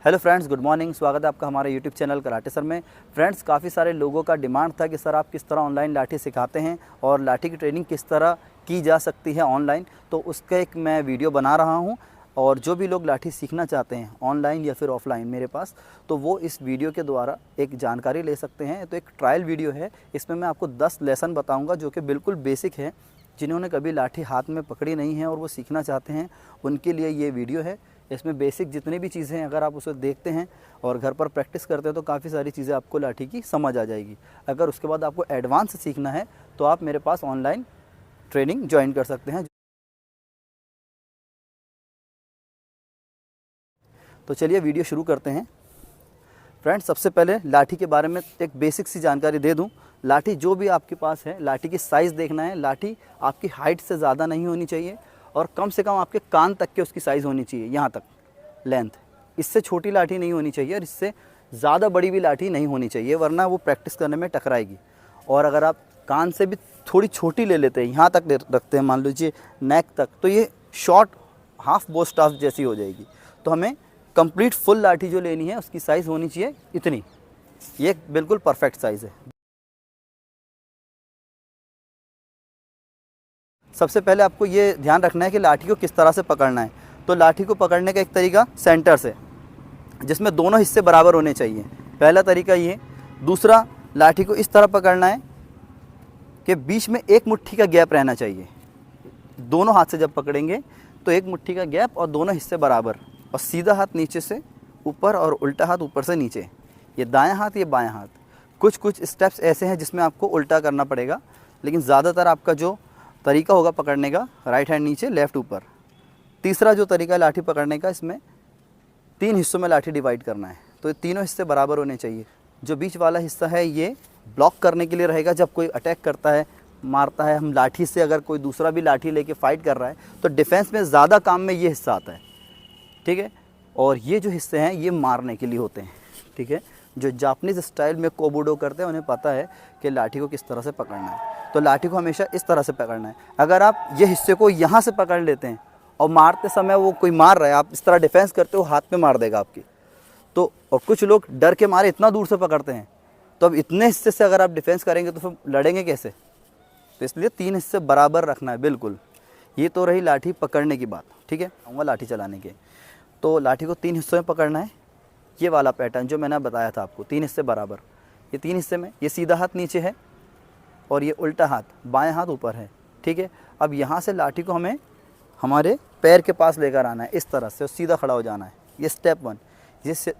Hello friends, good morning. स्वागत है आपका हमारे यूट्यूब चैनल कराटे सर में। फ्रेंड्स, काफ़ी सारे लोगों का डिमांड था कि सर आप किस तरह ऑनलाइन लाठी सिखाते हैं और लाठी की ट्रेनिंग किस तरह की जा सकती है ऑनलाइन। तो उसका एक मैं वीडियो बना रहा हूं और जो भी लोग लाठी सीखना चाहते हैं ऑनलाइन या फिर ऑफलाइन मेरे पास, तो वो इस वीडियो के द्वारा एक जानकारी ले सकते हैं। तो एक ट्रायल वीडियो है, इसमें मैं आपको 10 लेसन बताऊँगा जो कि बिल्कुल बेसिक है। जिन्होंने कभी लाठी हाथ में पकड़ी नहीं है और वो सीखना चाहते हैं, उनके लिए ये वीडियो है। इसमें बेसिक जितनी भी चीज़ें हैं, अगर आप उसे देखते हैं और घर पर प्रैक्टिस करते हैं तो काफ़ी सारी चीज़ें आपको लाठी की समझ आ जाएगी। अगर उसके बाद आपको एडवांस सीखना है तो आप मेरे पास ऑनलाइन ट्रेनिंग ज्वाइन कर सकते हैं। तो चलिए वीडियो शुरू करते हैं। फ्रेंड्स, सबसे पहले लाठी के बारे में एक बेसिक सी जानकारी दे दूं। लाठी जो भी आपके पास है, लाठी की साइज़ देखना है। लाठी आपकी हाइट से ज़्यादा नहीं होनी चाहिए और कम से कम आपके कान तक के उसकी साइज़ होनी चाहिए, यहाँ तक लेंथ। इससे छोटी लाठी नहीं होनी चाहिए और इससे ज़्यादा बड़ी भी लाठी नहीं होनी चाहिए, वरना वो प्रैक्टिस करने में टकराएगी। और अगर आप कान से भी थोड़ी छोटी ले लेते हैं, यहाँ तक रखते हैं, मान लीजिए नेक तक, तो ये शॉर्ट हाफ बो स्टाफ जैसी हो जाएगी। तो हमें कंप्लीट फुल लाठी जो लेनी है उसकी साइज़ होनी चाहिए इतनी। ये बिल्कुल परफेक्ट साइज़ है। सबसे पहले आपको ये ध्यान रखना है कि लाठी को किस तरह से पकड़ना है। तो लाठी को पकड़ने का एक तरीका सेंटर से, जिसमें दोनों हिस्से बराबर होने चाहिए, पहला तरीका ये। दूसरा, लाठी को इस तरह पकड़ना है कि बीच में एक मुट्ठी का गैप रहना चाहिए। दोनों हाथ से जब पकड़ेंगे तो एक मुट्ठी का गैप और दोनों हिस्से बराबर। और सीधा हाथ नीचे से ऊपर और उल्टा हाथ ऊपर से नीचे। ये दायां हाथ, ये बायां हाथ। कुछ कुछ स्टेप्स ऐसे हैं जिसमें आपको उल्टा करना पड़ेगा, लेकिन ज़्यादातर आपका जो तरीका होगा पकड़ने का, राइट हैंड नीचे, लेफ़्ट ऊपर। तीसरा जो तरीका है लाठी पकड़ने का, इसमें 3 हिस्सों में लाठी डिवाइड करना है। तो ये तीनों हिस्से बराबर होने चाहिए। जो बीच वाला हिस्सा है ये ब्लॉक करने के लिए रहेगा। जब कोई अटैक करता है, मारता है हम लाठी से, अगर कोई दूसरा भी लाठी लेके फाइट कर रहा है तो डिफेंस में ज़्यादा काम में ये हिस्सा आता है, ठीक है। और ये जो हिस्से हैं ये मारने के लिए होते हैं, ठीक है। जो जापानीज़ स्टाइल में कोबुडो करते हैं उन्हें पता है कि लाठी को किस तरह से पकड़ना है। तो लाठी को हमेशा इस तरह से पकड़ना है। अगर आप ये हिस्से को यहाँ से पकड़ लेते हैं और मारते समय वो कोई मार रहा है, आप इस तरह डिफेंस करते हो, हाथ पे मार देगा आपकी। तो और कुछ लोग डर के मारे इतना दूर से पकड़ते हैं, तो अब इतने हिस्से से अगर आप डिफेंस करेंगे तो फिर लड़ेंगे कैसे। तो इसलिए 3 हिस्से बराबर रखना है, बिल्कुल। ये तो रही लाठी पकड़ने की बात, ठीक है। आऊँगा लाठी चलाने के। तो लाठी को 3 हिस्सों में पकड़ना है। ये वाला पैटर्न जो मैंने बताया था आपको, 3 हिस्से बराबर। ये 3 हिस्से में ये सीधा हाथ नीचे है और ये उल्टा हाथ, बायां हाथ ऊपर है, ठीक है। अब यहाँ से लाठी को हमें हमारे पैर के पास लेकर आना है इस तरह से और सीधा खड़ा हो जाना है। ये स्टेप 1।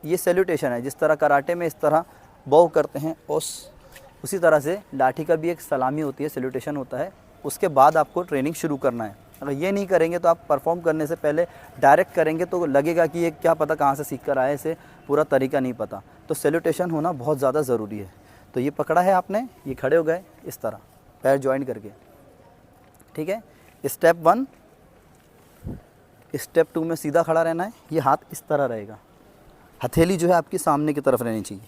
ये सैल्यूटेशन है। जिस तरह कराटे में इस तरह बॉव करते हैं, उसी तरह से लाठी का भी एक सलामी होती है, सैल्यूटेशन होता है। उसके बाद आपको ट्रेनिंग शुरू करना है। अगर ये नहीं करेंगे तो आप परफॉर्म करने से पहले डायरेक्ट करेंगे तो लगेगा कि ये क्या पता कहाँ से सीख कर आए, इसे पूरा तरीका नहीं पता। तो सैल्यूटेशन होना बहुत ज़्यादा ज़रूरी है। तो ये पकड़ा है आपने, ये खड़े हो गए इस तरह पैर जॉइन करके, ठीक है। स्टेप 1। स्टेप 2 में सीधा खड़ा रहना है। ये हाथ इस तरह रहेगा, हथेली जो है आपकी सामने की तरफ रहनी चाहिए।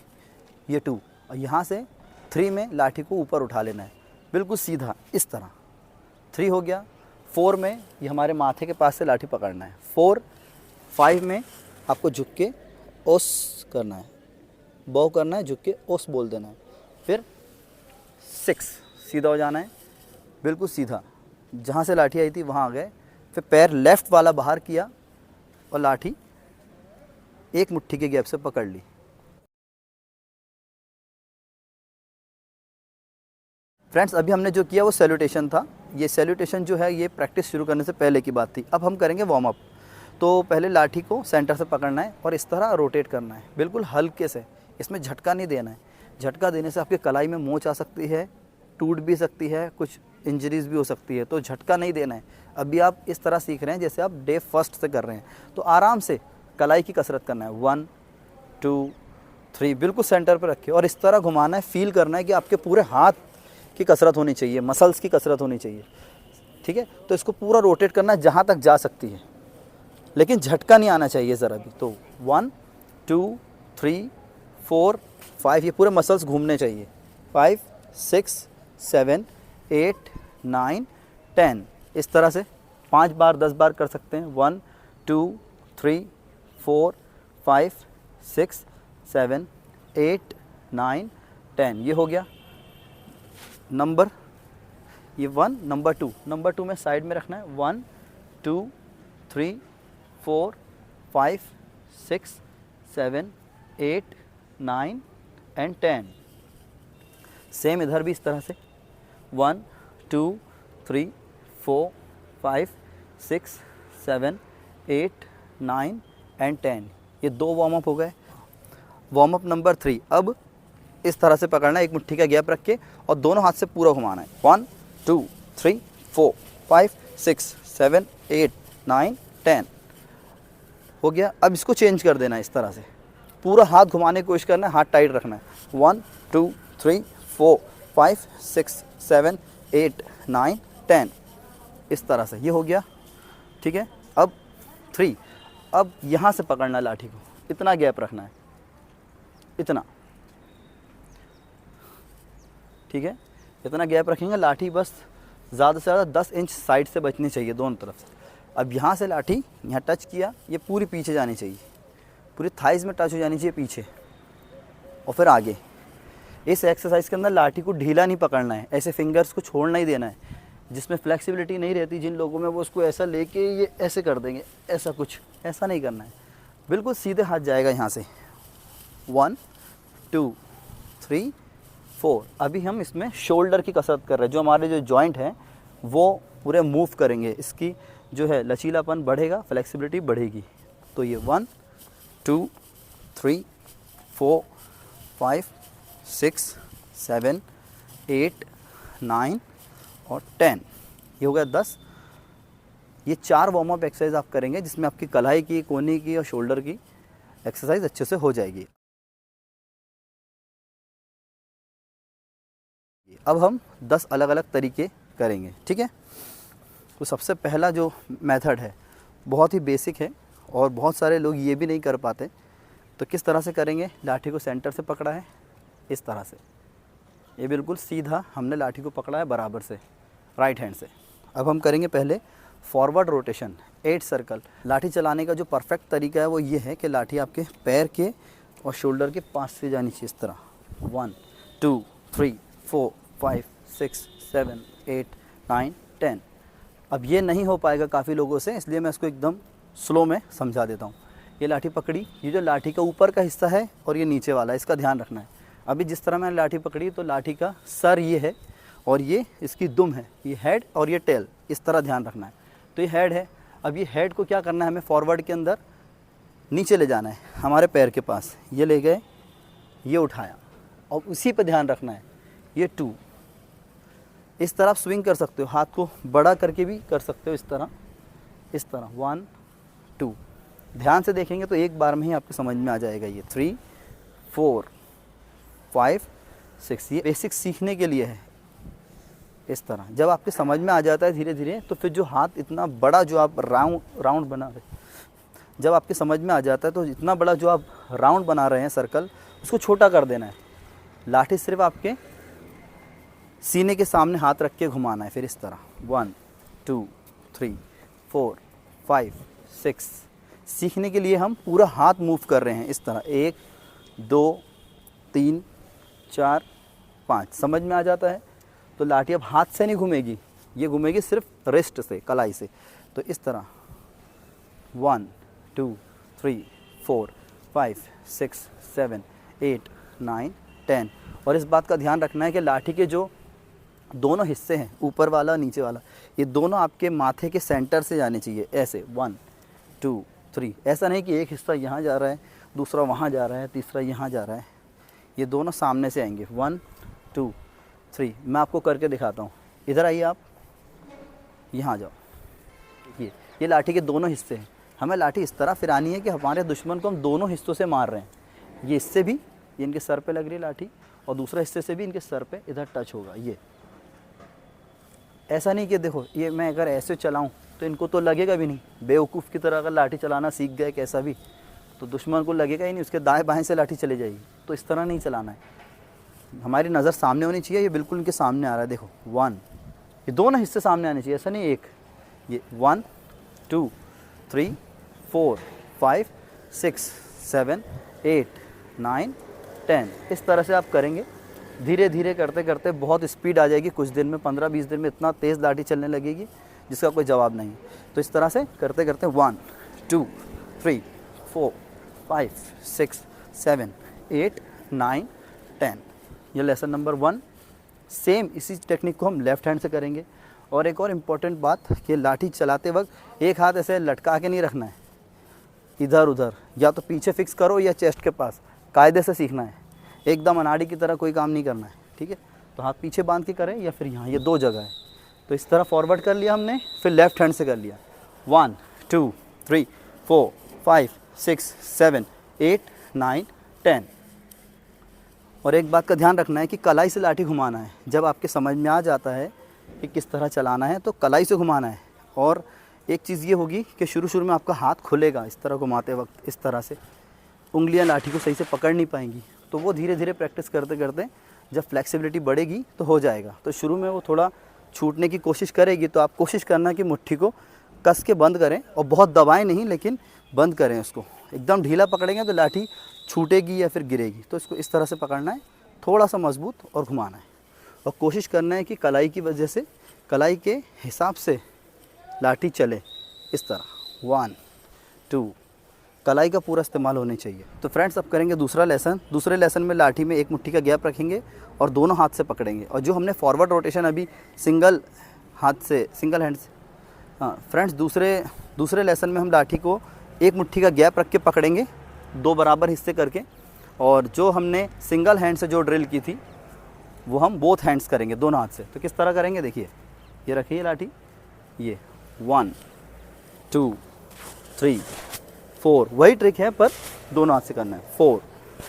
ये 2। और यहाँ से 3 में लाठी को ऊपर उठा लेना है, बिल्कुल सीधा इस तरह। 3 हो गया। 4 में ये हमारे माथे के पास से लाठी पकड़ना है। 4, 5 में आपको झुक के ओस करना है, बॉव करना है, झुक के ओस बोल देना है। फिर 6 सीधा हो जाना है, बिल्कुल सीधा, जहाँ से लाठी आई थी वहाँ आ गए। फिर पैर लेफ़्ट वाला बाहर किया और लाठी एक मुट्ठी के गैप से पकड़ ली। फ्रेंड्स, अभी हमने जो किया वो सैल्यूटेशन था। ये सैल्यूटेशन जो है ये प्रैक्टिस शुरू करने से पहले की बात थी। अब हम करेंगे वार्म अप। तो पहले लाठी को सेंटर से पकड़ना है और इस तरह रोटेट करना है, बिल्कुल हल्के से। इसमें झटका नहीं देना है। झटका देने से आपके कलाई में मोच आ सकती है, टूट भी सकती है, कुछ इंजरीज भी हो सकती है। तो झटका नहीं देना है। अभी आप इस तरह सीख रहे हैं जैसे आप डे फर्स्ट से कर रहे हैं। तो आराम से कलाई की कसरत करना है। 1, 2, 3 बिल्कुल सेंटर पर रखिए और इस तरह घुमाना है। फील करना है कि आपके पूरे हाथ की कसरत होनी चाहिए, मसल्स की कसरत होनी चाहिए, ठीक है। तो इसको पूरा रोटेट करना है जहाँ तक जा सकती है, लेकिन झटका नहीं आना चाहिए ज़रा भी। तो 1, 2, 3, 4, 5 ये पूरे मसल्स घूमने चाहिए। 5, 6, 7, 8, 9, 10 इस तरह से 5 बार 10 बार कर सकते हैं। 1, 2, 3, 4, 5, 6 7 8 9 10। ये हो गया नंबर, ये 1, नंबर 2 में साइड में रखना है। 1 2 3 4 5 6 7 8 9 एंड 10। सेम इधर भी इस तरह से 1 2 3 4 5 6 7 8 9 एंड 10। ये 2 वार्म अप हो गए। वार्म अप नंबर 3, अब इस तरह से पकड़ना है, एक मुट्ठी का गैप रख के और दोनों हाथ से पूरा घुमाना है। 1 2 3 4 5 6 7 8 9 10 हो गया। अब इसको चेंज कर देना है, इस तरह से पूरा हाथ घुमाने की कोशिश करना है, हाथ टाइट रखना है। 1 2 3 4 5 6 7 8 9 10 इस तरह से। ये हो गया, ठीक है। अब 3, अब यहाँ से पकड़ना है लाठी को, इतना गैप रखना है, इतना, ठीक है। इतना गैप रखेंगे, लाठी बस ज़्यादा से ज़्यादा 10 इंच साइड से बचनी चाहिए दोनों तरफ से। अब यहाँ से लाठी यहाँ टच किया, ये पूरी पीछे जानी चाहिए, पूरी थाइज़ में टच हो जानी चाहिए पीछे और फिर आगे। इस एक्सरसाइज के अंदर लाठी को ढीला नहीं पकड़ना है, ऐसे फिंगर्स को छोड़ना ही देना है। जिसमें फ्लेक्सिबिलिटी नहीं रहती जिन लोगों में, वो उसको ऐसा लेके ये ऐसे कर देंगे, ऐसा कुछ ऐसा नहीं करना है, बिल्कुल सीधे हाथ जाएगा यहाँ से। 1 2 3 4। अभी हम इसमें शोल्डर की कसरत कर रहे हैं, जो हमारे जो जॉइंट हैं वो पूरे मूव करेंगे, इसकी जो है लचीलापन बढ़ेगा, फ्लेक्सिबिलिटी बढ़ेगी। तो ये 1 2 3 4 5 6 7 8 9 और 10। ये हो गया 10। ये 4 वार्म अप एक्सरसाइज आप करेंगे, जिसमें आपकी कलाई की, कोहनी की और शोल्डर की एक्सरसाइज अच्छे से हो जाएगी। अब हम 10 अलग अलग तरीके करेंगे, ठीक है। तो सबसे पहला जो मेथड है बहुत ही बेसिक है और बहुत सारे लोग ये भी नहीं कर पाते। तो किस तरह से करेंगे, लाठी को सेंटर से पकड़ा है, इस तरह से, ये बिल्कुल सीधा हमने लाठी को पकड़ा है बराबर से, राइट हैंड से। अब हम करेंगे पहले फॉरवर्ड रोटेशन 8 सर्कल। लाठी चलाने का जो परफेक्ट तरीका है वो ये है कि लाठी आपके पैर के और शोल्डर के पास से जानी चाहिए, इस तरह। 1 2 3 4 5 6 7 8 9 10। अब ये नहीं हो पाएगा काफ़ी लोगों से, इसलिए मैं इसको एकदम स्लो में समझा देता हूँ। ये लाठी पकड़ी, ये जो लाठी का ऊपर का हिस्सा है और ये नीचे वाला, इसका ध्यान रखना है। अभी जिस तरह मैंने लाठी पकड़ी तो लाठी का सर ये है और ये इसकी दुम है, ये हेड और ये टेल, इस तरह ध्यान रखना है। तो ये हेड है। अब ये हेड को क्या करना है, हमें फॉरवर्ड के अंदर नीचे ले जाना है, हमारे पैर के पास। ये ले गए, ये उठाया और उसी पे ध्यान रखना है। ये 2, इस तरह आप स्विंग कर सकते हो, हाथ को बड़ा करके भी कर सकते हो, इस तरह 1 2। ध्यान से देखेंगे तो एक बार में ही आपको समझ में आ जाएगा। ये 3 4 5 6। ये बेसिक सीखने के लिए है। इस तरह जब आपके समझ में आ जाता है धीरे धीरे, तो फिर जो हाथ इतना बड़ा जो आप राउंड बना रहे, जब आपके समझ में आ जाता है तो इतना बड़ा जो आप राउंड बना रहे हैं सर्कल, उसको छोटा कर देना है। लाठी सिर्फ आपके सीने के सामने हाथ रख के घुमाना है, फिर इस तरह 1 2 3 4 5 6। सीखने के लिए हम पूरा हाथ मूव कर रहे हैं, इस तरह 1 2 3 4 5। समझ में आ जाता है। तो लाठी अब हाथ से नहीं घूमेगी, ये घूमेगी सिर्फ रिस्ट से, कलाई से। तो इस तरह 1 2 3 4 5 6 7 8 9 10। और इस बात का ध्यान रखना है कि लाठी के जो दोनों हिस्से हैं, ऊपर वाला नीचे वाला, ये दोनों आपके माथे के सेंटर से जाने चाहिए, ऐसे 1 2 3। ऐसा नहीं कि एक हिस्सा यहाँ जा रहा है, दूसरा वहाँ जा रहा है, तीसरा यहाँ जा रहा है। ये दोनों सामने से आएंगे। 1 2 3। मैं आपको करके दिखाता हूँ। इधर आइए आप, यहाँ जाओ। ये लाठी के दोनों हिस्से हैं। हमें लाठी इस तरह फिरानी है कि हमारे दुश्मन को हम दोनों हिस्सों से मार रहे हैं। ये इससे भी, ये इनके सर पे लग रही है लाठी, और दूसरा हिस्से से भी इनके सर पे इधर टच होगा। ये ऐसा नहीं कि देखो ये मैं अगर ऐसे चलाऊं तो इनको तो लगेगा भी नहीं। बेवकूफ़ की तरह अगर लाठी चलाना सीख गए कैसा भी, तो दुश्मन को लगेगा ही नहीं, उसके दाएं बाएं से लाठी चली जाएगी। तो इस तरह नहीं चलाना है, हमारी नज़र सामने होनी चाहिए। ये बिल्कुल इनके सामने आ रहा है, देखो 1। ये दोनों हिस्से सामने आने चाहिए, ऐसा नहीं एक। ये 1 2 3 4 5 6 7 8 9 10। इस तरह से आप करेंगे। धीरे धीरे करते करते बहुत स्पीड आ जाएगी। कुछ दिन में 15-20 दिन में इतना तेज़ लाठी चलने लगेगी जिसका कोई जवाब नहीं। तो इस तरह से करते करते 1 2 3 4 5 6 7 8 9 10। ये लेसन नंबर 1। सेम इसी टेक्निक को हम लेफ़्ट हैंड से करेंगे। और एक और इम्पॉर्टेंट बात कि लाठी चलाते वक्त एक हाथ ऐसे लटका के नहीं रखना है इधर उधर, या तो पीछे फिक्स करो या चेस्ट के पास। कायदे से सीखना है, एकदम अनाड़ी की तरह कोई काम नहीं करना है, ठीक है। तो हाथ पीछे बांध के करें या फिर यहाँ, ये 2 जगह है। तो इस तरह फॉरवर्ड कर लिया हमने, फिर लेफ़्ट हैंड से कर लिया। 1 2 3 4 5 6 7 8 9 10। और एक बात का ध्यान रखना है कि कलाई से लाठी घुमाना है। जब आपके समझ में आ जाता है कि किस तरह चलाना है तो कलाई से घुमाना है। और एक चीज़ ये होगी कि शुरू में आपका हाथ खुलेगा इस तरह घुमाते वक्त, इस तरह से उंगलियां लाठी को सही से पकड़ नहीं पाएंगी। तो वो धीरे धीरे प्रैक्टिस करते करते जब फ्लेक्सिबिलिटी बढ़ेगी तो हो जाएगा। तो शुरू में वो थोड़ा छूटने की कोशिश करेगी, तो आप कोशिश करना कि मुट्ठी को कस के बंद करें और बहुत दबाएं नहीं, लेकिन बंद करें उसको। एकदम ढीला पकड़ेंगे तो लाठी छूटेगी या फिर गिरेगी। तो इसको इस तरह से पकड़ना है, थोड़ा सा मजबूत और घुमाना है। और कोशिश करना है कि कलाई की वजह से, कलाई के हिसाब से लाठी चले इस तरह। 1 2, कलाई का पूरा इस्तेमाल होनी चाहिए। तो फ्रेंड्स अब करेंगे दूसरा लेसन। दूसरे लेसन में लाठी में एक मुट्ठी का गैप रखेंगे और दोनों हाथ से पकड़ेंगे। और जो हमने फॉरवर्ड रोटेशन अभी सिंगल हैंड से, हाँ फ्रेंड्स, दूसरे लेसन में हम लाठी को एक मुट्ठी का गैप रख के पकड़ेंगे, 2 बराबर हिस्से करके। और जो हमने सिंगल हैंड से जो ड्रिल की थी वो हम बोथ हैंड्स करेंगे, दोनों हाथ से। तो किस तरह करेंगे देखिए, ये रखिए लाठी, ये 1 2 3 4, वही ट्रिक है पर दोनों हाथ से करना है। 4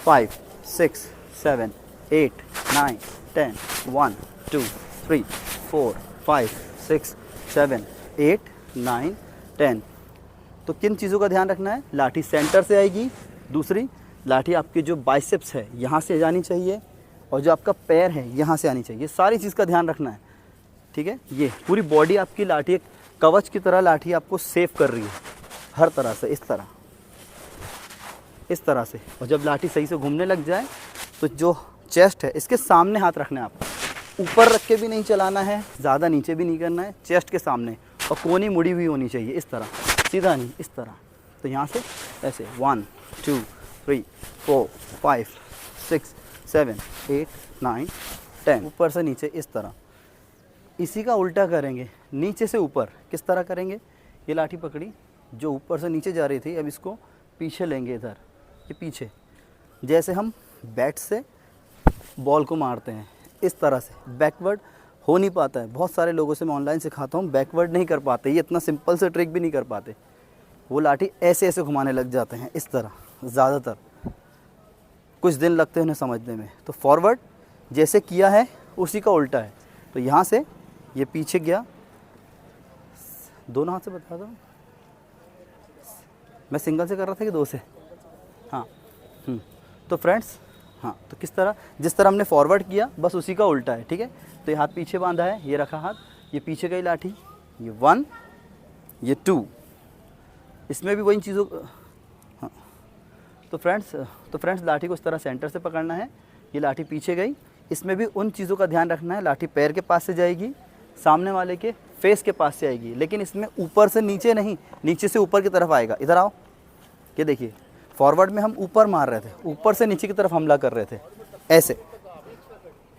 5 6 7 8 9 10, 1 2 3 4 5 6 7 8 9 10। तो किन चीज़ों का ध्यान रखना है? लाठी सेंटर से आएगी, दूसरी लाठी आपकी जो बाइसेप्स है यहाँ से जानी चाहिए, और जो आपका पैर है यहाँ से आनी चाहिए। सारी चीज़ का ध्यान रखना है, ठीक है। ये पूरी बॉडी आपकी लाठी एक कवच की तरह लाठी आपको सेव कर रही है हर तरह से, इस तरह से। और जब लाठी सही से घूमने लग जाए तो जो चेस्ट है इसके सामने हाथ रखना है आपको। ऊपर रख के भी नहीं चलाना है, ज़्यादा नीचे भी नहीं करना है, चेस्ट के सामने। और कोनी मुड़ी हुई होनी चाहिए इस तरह, सीधा नहीं, इस तरह। तो यहाँ से ऐसे 1 2 3 4 5 6 7 8 9 10, ऊपर से नीचे इस तरह। इसी का उल्टा करेंगे, नीचे से ऊपर। किस तरह करेंगे? ये लाठी पकड़ी, जो ऊपर से नीचे जा रही थी, अब इसको पीछे लेंगे इधर, ये पीछे, जैसे हम बैट से बॉल को मारते हैं इस तरह से। बैकवर्ड हो नहीं पाता है, बहुत सारे लोगों से मैं ऑनलाइन सिखाता हूँ, बैकवर्ड नहीं कर पाते, ये इतना सिंपल से ट्रिक भी नहीं कर पाते। वो लाठी ऐसे ऐसे घुमाने लग जाते हैं इस तरह, ज़्यादातर कुछ दिन लगते हैं उन्हें समझने में। तो फॉरवर्ड जैसे किया है उसी का उल्टा है। तो यहाँ से ये पीछे गया, दोनों हाथ से बता दो, मैं सिंगल से कर रहा था कि 2 से? हाँ। तो फ्रेंड्स, हाँ, तो किस तरह, जिस तरह हमने फॉरवर्ड किया बस उसी का उल्टा है, ठीक है। तो ये हाथ पीछे बांधा है, ये रखा हाथ, ये पीछे गई लाठी, ये 1 ये 2, इसमें भी वही चीज़ों। हाँ। तो फ्रेंड्स लाठी को इस तरह सेंटर से पकड़ना है, ये लाठी पीछे गई, इसमें भी उन चीज़ों का ध्यान रखना है। लाठी पैर के पास से जाएगी, सामने वाले के फेस के पास से आएगी, लेकिन इसमें ऊपर से नीचे नहीं, नीचे से ऊपर की तरफ आएगा। इधर आओ, ये देखिए, फॉरवर्ड में हम ऊपर मार रहे थे, ऊपर से नीचे की तरफ हमला कर रहे थे ऐसे।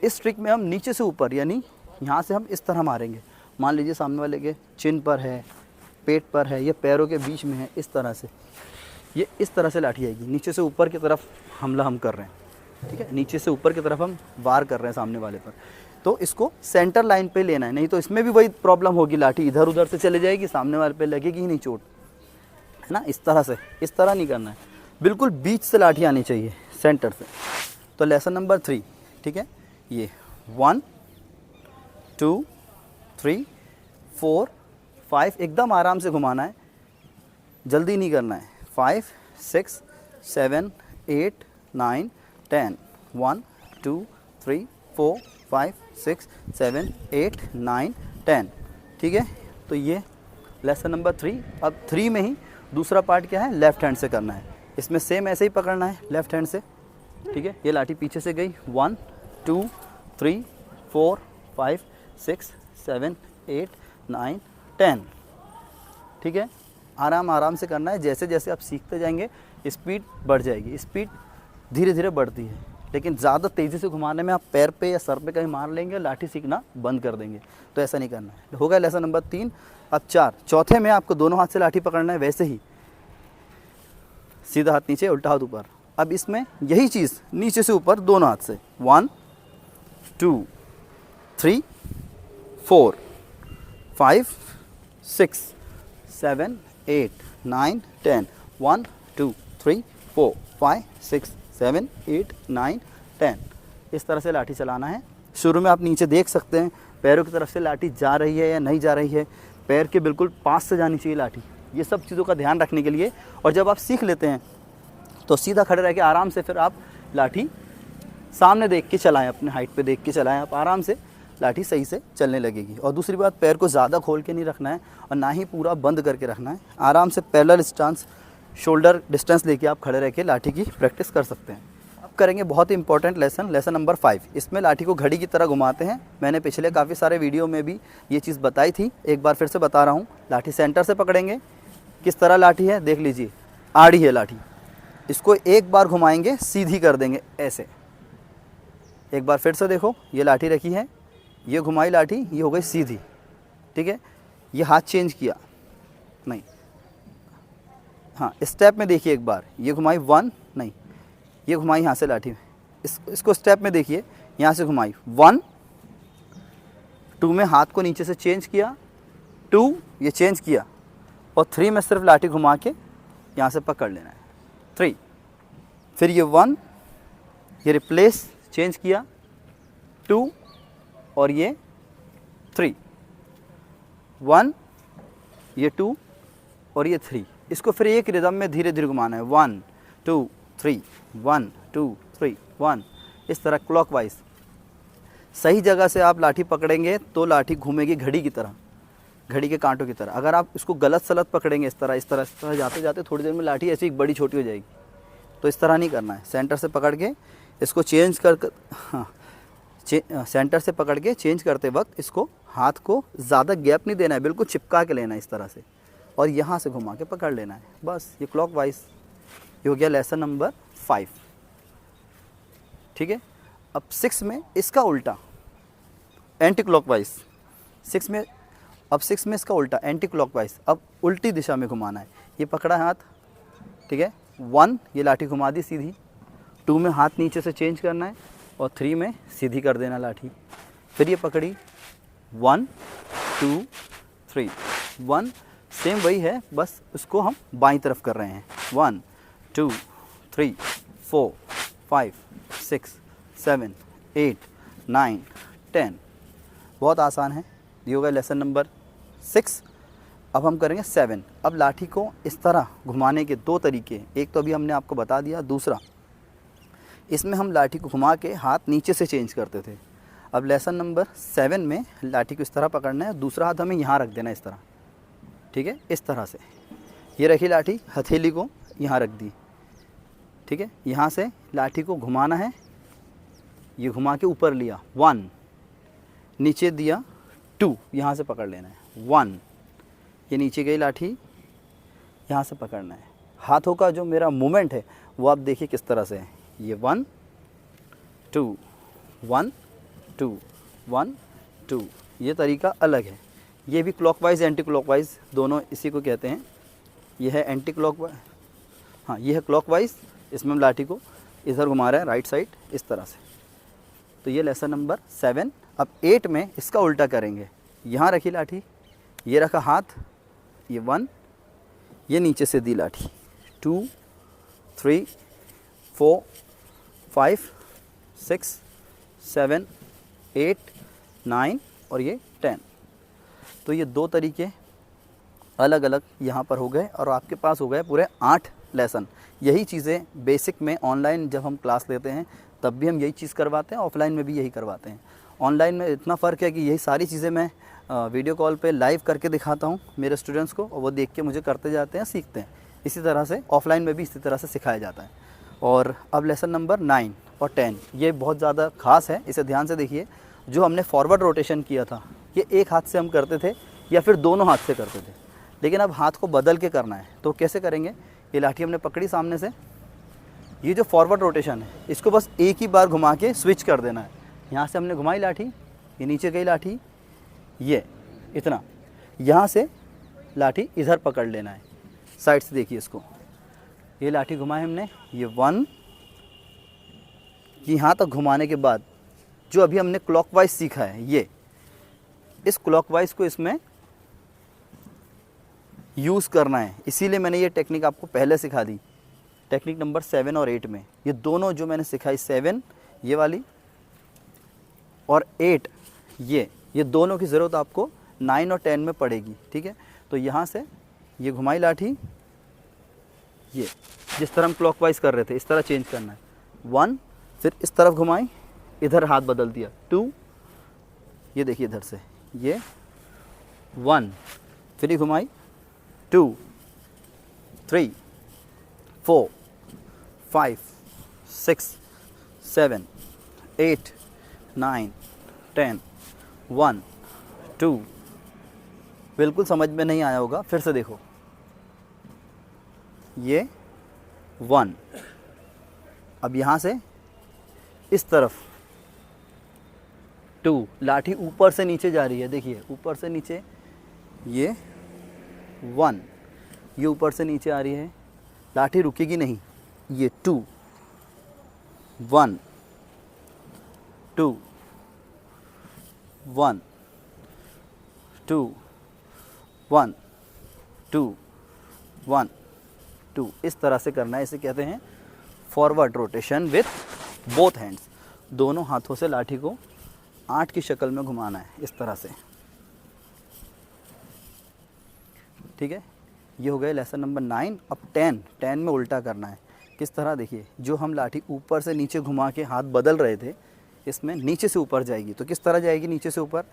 इस ट्रिक में हम नीचे से ऊपर, यानी यहाँ से हम इस तरह मारेंगे। मान लीजिए सामने वाले के चिन पर है, पेट पर है, या पैरों के बीच में है, इस तरह से, ये इस तरह से लाठी आएगी। नीचे से ऊपर की तरफ हमला हम कर रहे हैं, ठीक है, नीचे से ऊपर की तरफ हम वार कर रहे हैं सामने वाले पर। तो इसको सेंटर लाइन पे लेना है, नहीं तो इसमें भी वही प्रॉब्लम होगी, लाठी इधर उधर से चले जाएगी, सामने वाले पे लगेगी ही नहीं चोट, है ना। इस तरह से, इस तरह नहीं करना है, बिल्कुल बीच से लाठी आनी चाहिए, सेंटर से। तो लेसन नंबर 3, ठीक है, ये 1 2 3 4 5, एकदम आराम से घुमाना है, जल्दी नहीं करना है। 5 6 7 8 9 10, 1 2 3 4 5 6 7 8 9 10, ठीक है। तो ये लेसन नंबर 3। अब 3 में ही दूसरा पार्ट क्या है, लेफ़्ट हैंड से करना है। इसमें सेम ऐसे ही पकड़ना है लेफ्ट हैंड से, ठीक है। ये लाठी पीछे से गई, 1 2 3 4 5 6 7 8 9 10, ठीक है। आराम आराम से करना है, जैसे जैसे आप सीखते जाएंगे स्पीड बढ़ जाएगी। स्पीड धीरे धीरे बढ़ती है, लेकिन ज़्यादा तेज़ी से घुमाने में आप पैर पे या सर पे कहीं मार लेंगे, लाठी सीखना बंद कर देंगे, तो ऐसा नहीं करना है। हो गया लेसन नंबर 3। अब 4, चौथे में आपको दोनों हाथ से लाठी पकड़ना है, वैसे ही सीधा हाथ नीचे, उल्टा हाथ ऊपर। अब इसमें यही चीज़ नीचे से ऊपर दोनों हाथ से, 1 2 3 4 5 6 7 8 9 10, 1 2 3 4 5 6 7 8 9 10, इस तरह से लाठी चलाना है। शुरू में आप नीचे देख सकते हैं पैरों की तरफ से लाठी जा रही है या नहीं जा रही है, पैर के बिल्कुल पास से जानी चाहिए लाठी। ये सब चीज़ों का ध्यान रखने के लिए, और जब आप सीख लेते हैं तो सीधा खड़े रह के आराम से फिर आप लाठी सामने देख के चलाएं, अपने हाइट पे देख के चलाएं, आप आराम से लाठी सही से चलने लगेगी। और दूसरी बात, पैर को ज़्यादा खोल के नहीं रखना है और ना ही पूरा बंद करके रखना है। आराम से पैरेलल स्टांस, शोल्डर डिस्टेंस लेके आप खड़े रह के लाठी की प्रैक्टिस कर सकते हैं। अब करेंगे बहुत ही इंपॉर्टेंट लेसन, लेसन नंबर 5। इसमें लाठी को घड़ी की तरह घुमाते हैं। मैंने पिछले काफ़ी सारे वीडियो में भी ये चीज़ बताई थी, एक बार फिर से बता रहा हूँ। लाठी सेंटर से पकड़ेंगे, किस तरह लाठी है देख लीजिए, आड़ी है लाठी, इसको एक बार घुमाएंगे सीधी कर देंगे ऐसे। एक बार फिर से देखो, ये लाठी रखी है, ये घुमाई लाठी, ये हो गई सीधी, ठीक है। ये हाथ चेंज किया नहीं, हाँ स्टेप में देखिए, एक बार ये घुमाई 1 नहीं, ये घुमाई यहाँ से लाठी, इसको स्टेप में देखिए, यहाँ से घुमाई 1 2 में हाथ को नीचे से चेंज किया, 2 ये चेंज किया, और 3 में सिर्फ लाठी घुमा के यहाँ से पकड़ लेना है, 3। फिर ये 1 ये रिप्लेस चेंज किया, 2 और ये 3, 1 ये 2 और ये 3। इसको फिर एक रिदम में धीरे धीरे घुमाना है, 1 2 3 1 2 3 1, इस तरह क्लॉकवाइज। सही जगह से आप लाठी पकड़ेंगे तो लाठी घूमेगी घड़ी की तरह, घड़ी के कांटों की तरह। अगर आप इसको गलत सलत पकड़ेंगे इस तरह जाते जाते थोड़ी देर में लाठी ऐसी बड़ी छोटी हो जाएगी, तो इस तरह नहीं करना है। सेंटर से पकड़ के इसको चेंज कर, हाँ सेंटर से पकड़ के चेंज करते वक्त इसको हाथ को ज़्यादा गैप नहीं देना है, बिल्कुल चिपका के लेना है इस तरह से, और यहाँ से घुमा के पकड़ लेना है, बस। ये क्लॉकवाइज, ये हो गया लेसन नंबर 5, ठीक है। अब 6 में इसका उल्टा, एंटी क्लॉकवाइज। 6 में, अब 6 में इसका उल्टा एंटी क्लॉकवाइज। अब उल्टी दिशा में घुमाना है। ये पकड़ा हाथ, ठीक है, 1 ये लाठी घुमा दी सीधी, 2 में हाथ नीचे से चेंज करना है, और 3 में सीधी कर देना लाठी। फिर ये पकड़ी, 1 2 3 1, सेम वही है, बस उसको हम बाईं तरफ कर रहे हैं, 1 2 3 4 5 6 7 8 9 10। बहुत आसान है। ये होगा लेसन नंबर 6। अब हम करेंगे 7। अब लाठी को इस तरह घुमाने के 2 तरीके, एक तो अभी हमने आपको बता दिया, दूसरा इसमें हम लाठी को घुमा के हाथ नीचे से चेंज करते थे। अब लेसन नंबर 7 में लाठी को इस तरह पकड़ना है, दूसरा हाथ हमें यहाँ रख देना है इस तरह, ठीक है, इस तरह से। ये रखी लाठी, हथेली को यहाँ रख दी, ठीक है। यहाँ से लाठी को घुमाना है, ये घुमा के ऊपर लिया, 1 नीचे दिया, 2 यहाँ से पकड़ लेना है, 1 ये नीचे गई लाठी, यहाँ से पकड़ना है। हाथों का जो मेरा मूवमेंट है वो आप देखिए किस तरह से है, ये 1 2 1 2 1 2, ये तरीका अलग है। ये भी क्लॉकवाइज एंटी क्लॉकवाइज दोनों इसी को कहते हैं। ये है एंटी क्लॉकवाइज, हाँ ये है क्लॉकवाइज, इसमें हम लाठी को इधर घुमा रहे हैं राइट साइड इस तरह से। तो ये लेसन नंबर 7। अब 8 में इसका उल्टा करेंगे। यहाँ रखी लाठी, ये रखा हाथ, ये 1 ये नीचे से दी लाठी, 2 3 4 5 6 7 8 9 और ये 10। तो ये 2 तरीके अलग अलग यहाँ पर हो गए और आपके पास हो गए पूरे 8 लेसन। यही चीज़ें बेसिक में ऑनलाइन जब हम क्लास लेते हैं तब भी हम यही चीज़ करवाते हैं, ऑफलाइन में भी यही करवाते हैं। ऑनलाइन में इतना फ़र्क है कि यही सारी चीज़ें मैं वीडियो कॉल पे लाइव करके दिखाता हूँ मेरे स्टूडेंट्स को, और वो देख के मुझे करते जाते हैं, सीखते हैं। इसी तरह से ऑफलाइन में भी इसी तरह से सिखाया जाता है। और अब लेसन नंबर 9 और 10 ये बहुत ज़्यादा खास है, इसे ध्यान से देखिए। जो हमने फॉरवर्ड रोटेशन किया था ये एक हाथ से हम करते थे या फिर दोनों हाथ से करते थे, लेकिन अब हाथ को बदल के करना है। तो कैसे करेंगे, ये लाठी हमने पकड़ी सामने से, ये जो फॉरवर्ड रोटेशन है इसको बस एक ही बार घुमा के स्विच कर देना है। यहाँ से हमने घुमाई लाठी, ये नीचे गई लाठी, ये इतना, यहाँ से लाठी इधर पकड़ लेना है। साइड से देखिए इसको, ये लाठी घुमाई हमने, ये 1, यहाँ तक घुमाने के बाद जो अभी हमने क्लॉकवाइज सीखा है ये, इस क्लॉकवाइज को इसमें यूज़ करना है। इसीलिए मैंने ये टेक्निक आपको पहले सिखा दी, टेक्निक नंबर 7 और 8 में। ये दोनों जो मैंने सिखाई 7 ये वाली और 8 ये दोनों की ज़रूरत आपको 9 और 10 में पड़ेगी, ठीक है। तो यहाँ से ये घुमाई लाठी, ये जिस तरह हम क्लॉकवाइज कर रहे थे इस तरह चेंज करना है। 1, फिर इस तरफ घुमाई, इधर हाथ बदल दिया। 2, ये देखिए इधर से, ये 1, फिर ये घुमाई, 2, 3, 4, 5, 6, 7, 8, 9, 10, 1, 2। बिल्कुल समझ में नहीं आया होगा, फिर से देखो, ये 1, अब यहाँ से इस तरफ 2, लाठी ऊपर से नीचे जा रही है, देखिए ऊपर से नीचे, ये 1, ये ऊपर से नीचे आ रही है, लाठी रुकेगी नहीं, ये 2, 1, 2, 1, 2, 1, 2, 1, 2, इस तरह से करना है। इसे कहते हैं forward rotation with both hands. दोनों हाथों से लाठी को 8 की शक्ल में घुमाना है, इस तरह से, ठीक है। ये हो गए लेसन नंबर 9। अब 10 में उल्टा करना है। किस तरह, देखिए जो हम लाठी ऊपर से नीचे घुमा के हाथ बदल रहे थे, इसमें नीचे से ऊपर जाएगी। तो किस तरह जाएगी नीचे से ऊपर,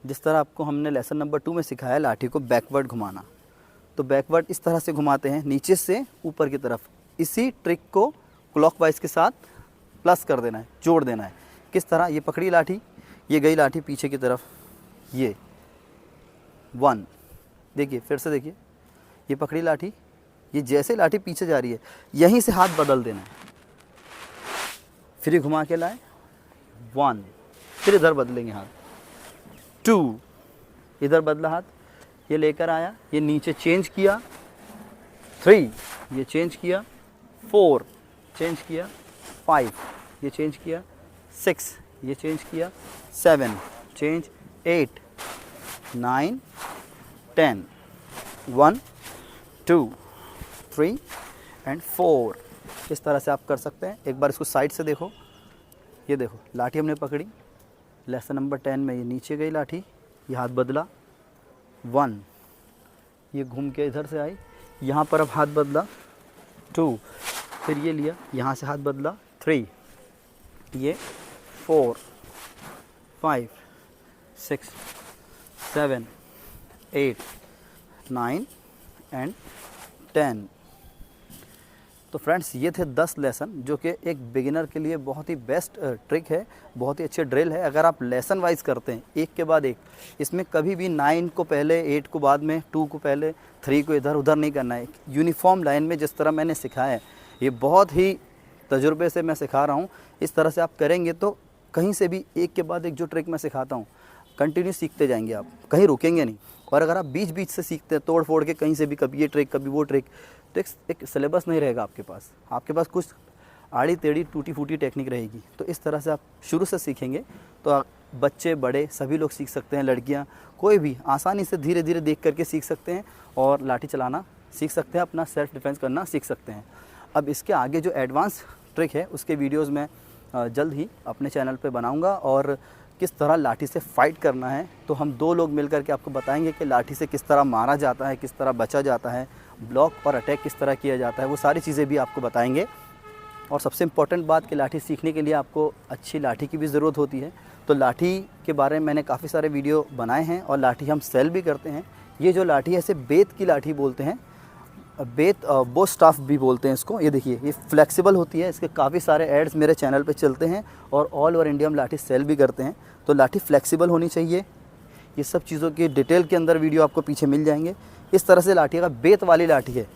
जिस तरह आपको हमने लेसन नंबर 2 में सिखाया लाठी को बैकवर्ड घुमाना। तो बैकवर्ड इस तरह से घुमाते हैं, नीचे से ऊपर की तरफ। इसी ट्रिक को क्लॉकवाइज के साथ प्लस कर देना है, जोड़ देना है। किस तरह, ये पकड़ी लाठी, ये गई लाठी पीछे की तरफ, ये 1, देखिए फिर से देखिए, ये पकड़ी लाठी, ये जैसे लाठी पीछे जा रही है यहीं से हाथ बदल देना है। फिर ये घुमा के लाए, 1, फिर इधर बदलेंगे हाथ, 2, इधर बदला हाथ, ये लेकर आया, ये नीचे चेंज किया, 3, ये चेंज किया, 4, चेंज किया, 5, ये चेंज किया, 6, ये चेंज किया, 7, चेंज, 8, 9, 10, 1, 2, 3 एंड 4। इस तरह से आप कर सकते हैं। एक बार इसको साइड से देखो, ये देखो लाठी हमने पकड़ी, लेसन नंबर 10 में ये नीचे गई लाठी, ये हाथ बदला, 1, ये घूम के इधर से आई, यहाँ पर अब हाथ बदला, 2, फिर ये लिया, यहाँ से हाथ बदला, 3, ये 4, 5, 6, 7, 8, 9 एंड 10। तो फ्रेंड्स ये थे 10 लेसन, जो कि एक बिगिनर के लिए बहुत ही बेस्ट ट्रिक है, बहुत ही अच्छे ड्रिल है। अगर आप लेसन वाइज करते हैं एक के बाद एक, इसमें कभी भी 9 को पहले, 8 को बाद में, 2 को पहले, 3 को इधर उधर नहीं करना है। यूनिफॉर्म लाइन में जिस तरह मैंने सिखाया है, ये बहुत ही तजुर्बे से मैं सिखा रहा हूँ। इस तरह से आप करेंगे तो कहीं से भी एक के बाद एक जो ट्रिक मैं सिखाता हूँ कंटिन्यू सीखते जाएंगे, आप कहीं रुकेंगे नहीं। और अगर आप बीच बीच से सीखते हैं तोड़ फोड़ के कहीं से भी, कभी ये ट्रिक कभी वो ट्रिक, तो एक सिलेबस नहीं रहेगा आपके पास कुछ आड़ी टेढ़ी टूटी फूटी टेक्निक रहेगी। तो इस तरह से आप शुरू से सीखेंगे तो बच्चे बड़े सभी लोग सीख सकते हैं, लड़कियां कोई भी आसानी से धीरे धीरे देख करके सीख सकते हैं और लाठी चलाना सीख सकते हैं, अपना सेल्फ डिफेंस करना सीख सकते हैं। अब इसके आगे जो एडवांस ट्रिक है उसके वीडियोज़ मैं जल्द ही अपने चैनल पर बनाऊँगा, और किस तरह लाठी से फ़ाइट करना है तो हम 2 लोग मिलकर के आपको बताएंगे कि लाठी से किस तरह मारा जाता है, किस तरह बचा जाता है, ब्लॉक और अटैक किस तरह किया जाता है, वो सारी चीज़ें भी आपको बताएंगे। और सबसे इम्पॉर्टेंट बात कि लाठी सीखने के लिए आपको अच्छी लाठी की भी ज़रूरत होती है। तो लाठी के बारे में मैंने काफ़ी सारे वीडियो बनाए हैं और लाठी हम सेल भी करते हैं। ये जो लाठी है इसे बेत की लाठी बोलते हैं। बेत बो स्टाफ भी बोलते हैं इसको। ये देखिए, ये फ्लेक्सिबल होती है, इसके काफ़ी सारे एड्स मेरे चैनल पे चलते हैं और ऑल ओवर इंडिया हम लाठी सेल भी करते हैं। तो लाठी फ्लेक्सिबल होनी चाहिए, ये सब चीज़ों की डिटेल के अंदर वीडियो आपको पीछे मिल जाएंगे। इस तरह से लाठी का बेत वाली लाठी है,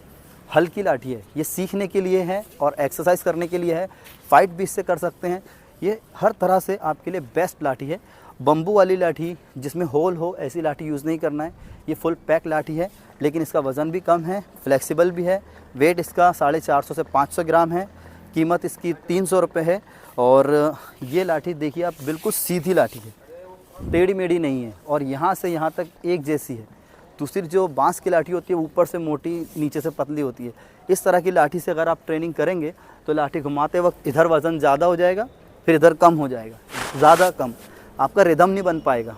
हल्की लाठी है, ये सीखने के लिए है और एक्सरसाइज करने के लिए है, फाइट भी इससे कर सकते हैं। ये हर तरह से आपके लिए बेस्ट लाठी है। बम्बू वाली लाठी जिसमें होल हो, ऐसी लाठी यूज़ नहीं करना है। ये फुल पैक लाठी है, लेकिन इसका वज़न भी कम है, फ्लेक्सिबल भी है। वेट इसका 450 से 500 ग्राम है। कीमत इसकी 300 रुपये है। और ये लाठी देखिए आप, बिल्कुल सीधी लाठी है, टेढ़ी मेढ़ी नहीं है और यहाँ से यहाँ तक एक जैसी है। दूसरी जो बांस की लाठी होती है, ऊपर से मोटी नीचे से पतली होती है। इस तरह की लाठी से अगर आप ट्रेनिंग करेंगे तो लाठी घुमाते वक्त इधर वज़न ज़्यादा हो जाएगा, फिर इधर कम हो जाएगा, ज़्यादा कम, आपका रिदम नहीं बन पाएगा।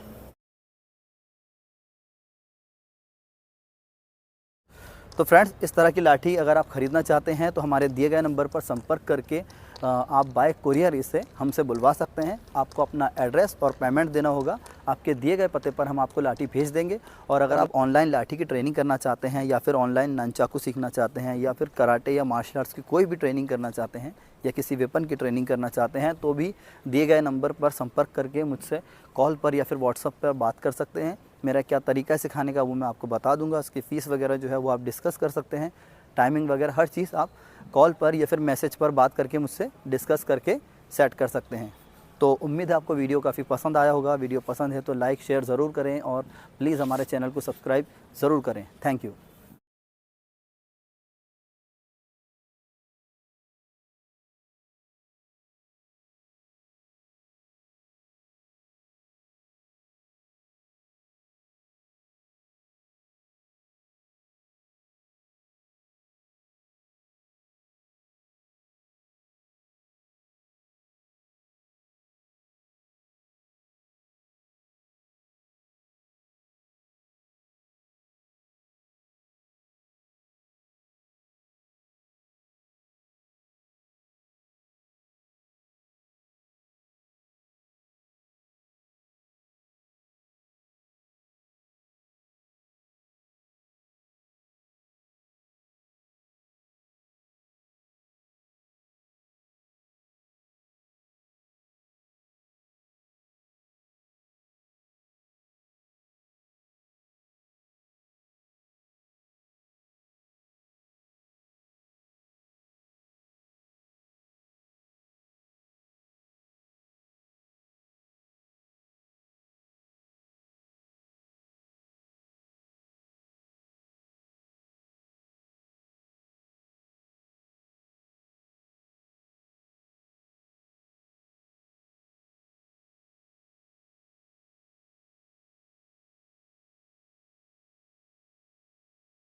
तो फ्रेंड्स, इस तरह की लाठी अगर आप ख़रीदना चाहते हैं तो हमारे दिए गए नंबर पर संपर्क करके आप बाय कुरियर इसे हमसे बुलवा सकते हैं। आपको अपना एड्रेस और पेमेंट देना होगा। आपके दिए गए पते पर हम आपको लाठी भेज देंगे। और अगर आप ऑनलाइन लाठी की ट्रेनिंग करना चाहते हैं या फिर ऑनलाइन ननचाकू सीखना चाहते हैं या फिर कराटे या मार्शल आर्ट्स की कोई भी ट्रेनिंग करना चाहते हैं या किसी वेपन की ट्रेनिंग करना चाहते हैं, तो भी दिए गए नंबर पर संपर्क करके मुझसे कॉल पर या फिर व्हाट्सएप पर बात कर सकते हैं। मेरा क्या तरीका है सिखाने का वो मैं आपको बता दूंगा। उसकी फ़ीस वगैरह जो है वो आप डिस्कस कर सकते हैं। टाइमिंग वगैरह हर चीज़ आप कॉल पर या फिर मैसेज पर बात करके मुझसे डिस्कस करके सेट कर सकते हैं। तो उम्मीद है आपको वीडियो काफ़ी पसंद आया होगा। वीडियो पसंद है तो लाइक शेयर ज़रूर करें और प्लीज़ हमारे चैनल को सब्सक्राइब ज़रूर करें। Thank you.